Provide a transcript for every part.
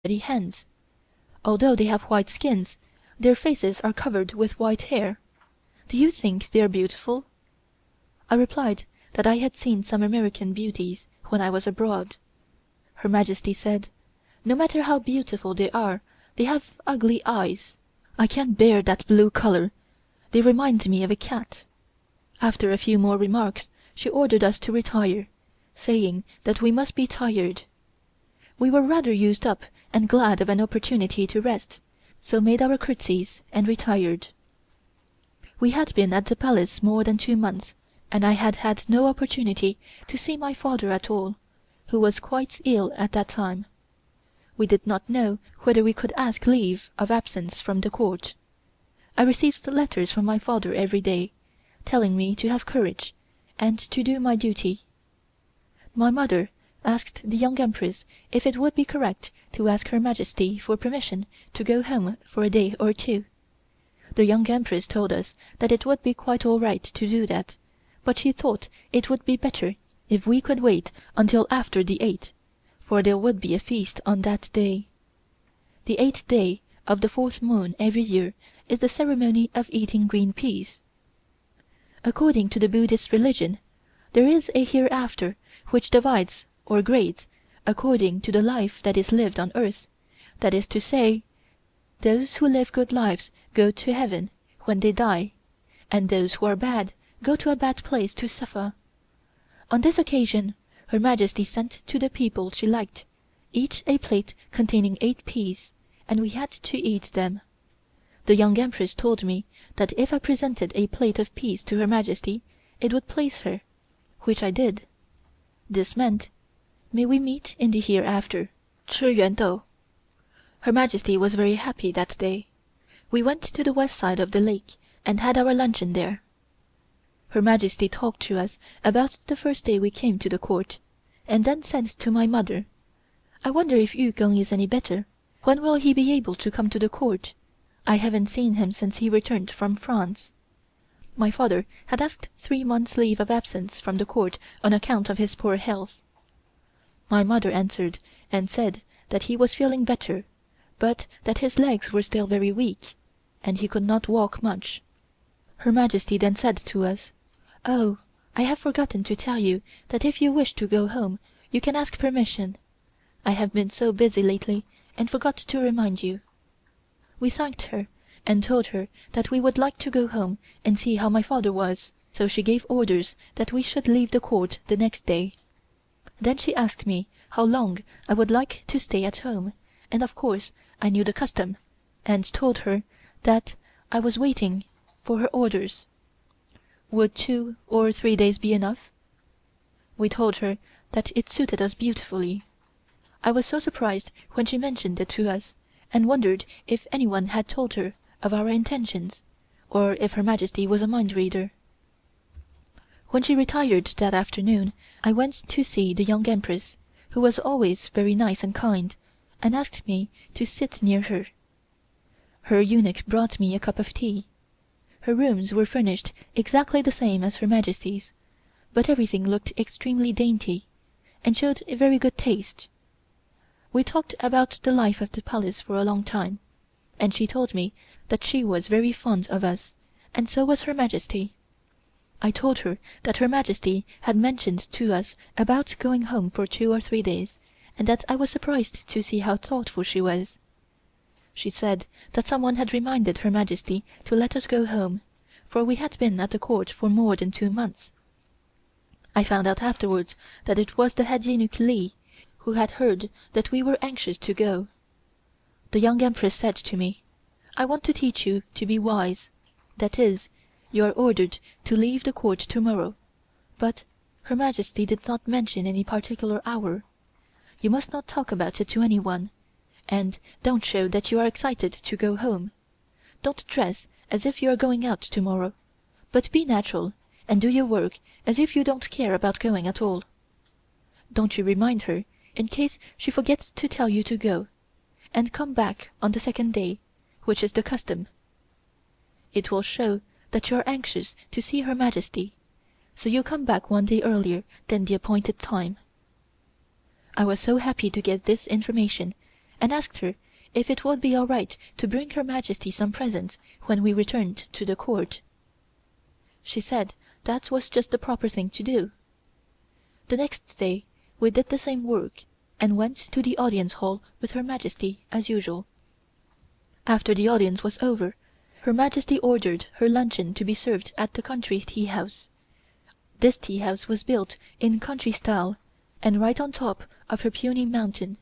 hens. Although they have white skins, their faces are covered with white hair. Do you think they are beautiful?" I replied that I had seen some American beauties when I was abroad. Her Majesty said, "No matter how beautiful they are, they have ugly eyes. I can't bear that blue color. They remind me of a cat." After a few more remarks she ordered us to retire, saying that we must be tired. We were rather used up and glad of an opportunity to rest, so made our curtsies and retired. We had been at the Palace more than 2 months, and I had had no opportunity to see my father at all, who was quite ill at that time. We did not know whether we could ask leave of absence from the Court. I received letters from my father every day, telling me to have courage, and to do my duty. My mother asked the Young Empress if it would be correct to ask Her Majesty for permission to go home for a day or two. The Young Empress told us that it would be quite all right to do that, but she thought it would be better if we could wait until after the 8th, for there would be a feast on that day. The 8th day of the 4th moon every year is the ceremony of eating green peas. According to the Buddhist religion, there is a hereafter which divides or grades according to the life that is lived on earth, that is to say, those who live good lives go to heaven when they die, and those who are bad go to a bad place to suffer. On this occasion Her Majesty sent to the people she liked, each a plate containing 8 peas, and we had to eat them. The Young Empress told me that if I presented a plate of peas to Her Majesty it would please her, which I did. This meant, "May we meet in the hereafter," 吃元豆. Her Majesty was very happy that day. We went to the west side of the lake and had our luncheon there. Her Majesty talked to us about the first day we came to the Court, and then said to my mother, "I wonder if Yu Geng is any better. When will he be able to come to the Court? I haven't seen him since he returned from France." My father had asked 3 months' leave of absence from the Court on account of his poor health. My mother answered and said that he was feeling better, but that his legs were still very weak, and he could not walk much. Her Majesty then said to us, "Oh, I have forgotten to tell you that if you wish to go home you can ask permission. I have been so busy lately and forgot to remind you." We thanked her and told her that we would like to go home and see how my father was, so she gave orders that we should leave the Court the next day. Then she asked me how long I would like to stay at home, and of course I knew the custom, and told her that I was waiting for her orders. Would 2 or 3 days be enough? We told her that it suited us beautifully. I was so surprised when she mentioned it to us, and wondered if anyone had told her of our intentions, or if Her Majesty was a mind reader. When she retired that afternoon, I went to see the Young Empress, who was always very nice and kind, and asked me to sit near her. Her eunuch brought me a cup of tea. Her rooms were furnished exactly the same as Her Majesty's, but everything looked extremely dainty, and showed a very good taste. We talked about the life of the Palace for a long time, and she told me that she was very fond of us, and so was Her Majesty. I told her that Her Majesty had mentioned to us about going home for 2 or 3 days, and that I was surprised to see how thoughtful she was. She said that someone had reminded Her Majesty to let us go home, for we had been at the Court for more than 2 months. I found out afterwards that it was the head eunuch Li, who had heard that we were anxious to go. The Young Empress said to me, "I want to teach you to be wise. That is, you are ordered to leave the Court tomorrow, but Her Majesty did not mention any particular hour. You must not talk about it to anyone, and don't show that you are excited to go home. Don't dress as if you are going out tomorrow, but be natural and do your work as if you don't care about going at all. Don't you remind her, in case she forgets to tell you to go, and come back on the 2nd day, which is the custom. It will show that you are anxious to see Her Majesty, so you come back 1 day earlier than the appointed time." I was so happy to get this information, and asked her if it would be all right to bring Her Majesty some presents when we returned to the court. She said that was just the proper thing to do. The next day we did the same work, and went to the audience hall with Her Majesty as usual. After the audience was over, Her Majesty ordered her luncheon to be served at the country tea house. This tea house was built in country style, and right on top of her puny mountain,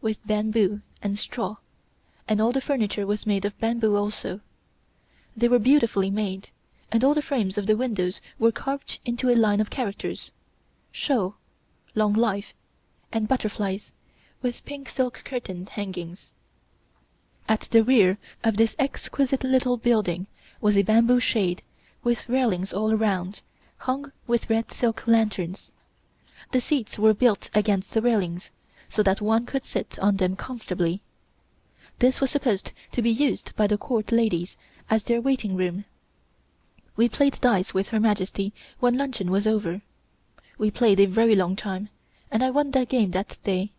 with bamboo and straw, and all the furniture was made of bamboo also. They were beautifully made, and all the frames of the windows were carved into a line of characters: Shou, long life, and butterflies, with pink silk curtain hangings. At the rear of this exquisite little building was a bamboo shade, with railings all around, hung with red silk lanterns. The seats were built against the railings, so that one could sit on them comfortably. This was supposed to be used by the court ladies as their waiting room. We played dice with Her Majesty when luncheon was over. We played a very long time, and I won the game that day.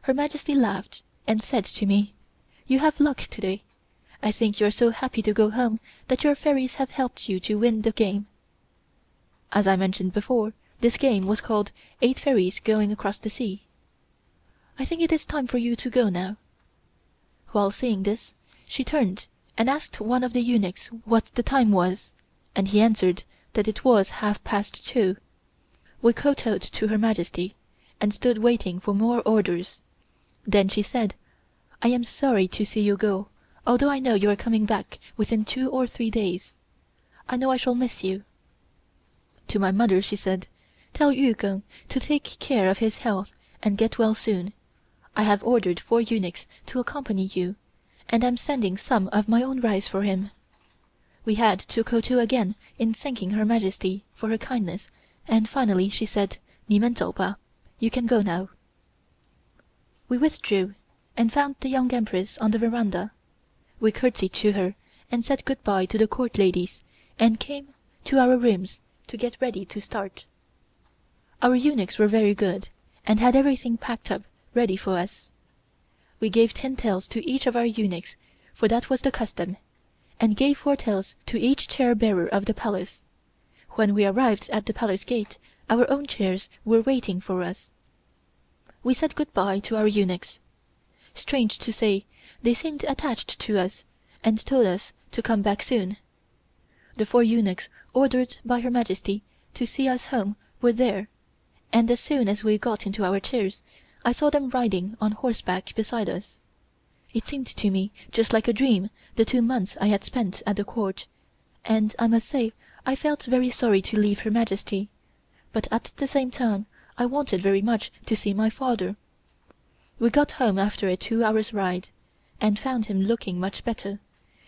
Her Majesty laughed and said to me, "You have luck today. I think you are so happy to go home that your fairies have helped you to win the game." As I mentioned before, this game was called 8 Fairies Going Across the Sea. "I think it is time for you to go now." While saying this, she turned and asked one of the eunuchs what the time was, and he answered that it was 2:30. We kowtowed to Her Majesty, and stood waiting for more orders. Then she said, "I am sorry to see you go, although I know you are coming back within 2 or 3 days. I know I shall miss you." To my mother she said, "Tell Yu Keng to take care of his health and get well soon. I have ordered 4 eunuchs to accompany you, and am sending some of my own rice for him." We had to kowtow again in thanking Her Majesty for her kindness, and finally she said, "你们走吧, you can go now." We withdrew and found the Young Empress on the veranda. We curtsied to her and said good-bye to the court ladies, and came to our rooms to get ready to start. Our eunuchs were very good, and had everything packed up ready for us. We gave 10 taels to each of our eunuchs, for that was the custom, and gave 4 taels to each chair-bearer of the Palace. When we arrived at the Palace gate, our own chairs were waiting for us. We said good-bye to our eunuchs. Strange to say, they seemed attached to us, and told us to come back soon. The 4 eunuchs ordered by Her Majesty to see us home were there, and as soon as we got into our chairs, I saw them riding on horseback beside us. It seemed to me just like a dream, the 2 months I had spent at the court, and I must say I felt very sorry to leave Her Majesty, but at the same time I wanted very much to see my father. We got home after a 2 hours' ride, and found him looking much better,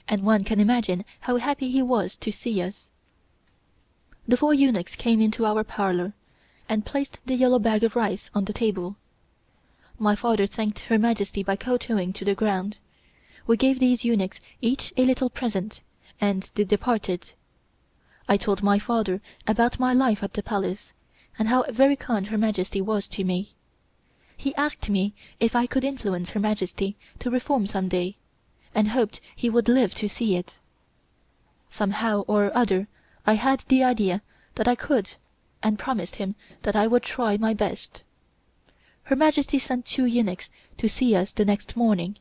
and one can imagine how happy he was to see us. The 4 eunuchs came into our parlor, and placed the yellow bag of rice on the table. My father thanked Her Majesty by kowtowing to the ground. We gave these eunuchs each a little present, and they departed. I told my father about my life at the Palace, and how very kind Her Majesty was to me. He asked me if I could influence Her Majesty to reform some day, and hoped he would live to see it. Somehow or other I had the idea that I could, and promised him that I would try my best. Her Majesty sent 2 eunuchs to see us the next morning,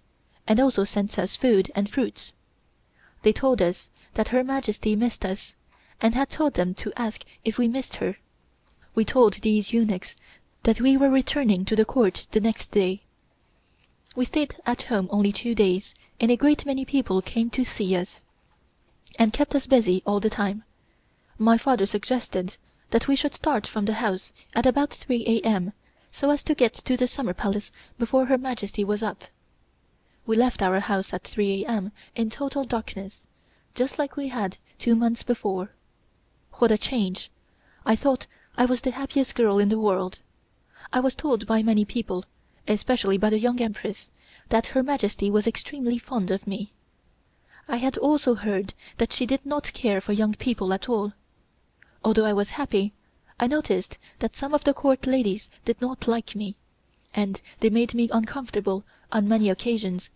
and also sent us food and fruits. They told us that Her Majesty missed us, and had told them to ask if we missed her. We told these eunuchs that we were returning to the court the next day. We stayed at home only 2 days, and a great many people came to see us, and kept us busy all the time. My father suggested that we should start from the house at about 3 a.m. so as to get to the Summer Palace before Her Majesty was up. We left our house at 3 a.m. in total darkness, just like we had 2 months before. What a change! I thought I was the happiest girl in the world. I was told by many people, especially by the Young Empress, that Her Majesty was extremely fond of me. I had also heard that she did not care for young people at all. Although I was happy, I noticed that some of the court ladies did not like me, and they made me uncomfortable on many occasions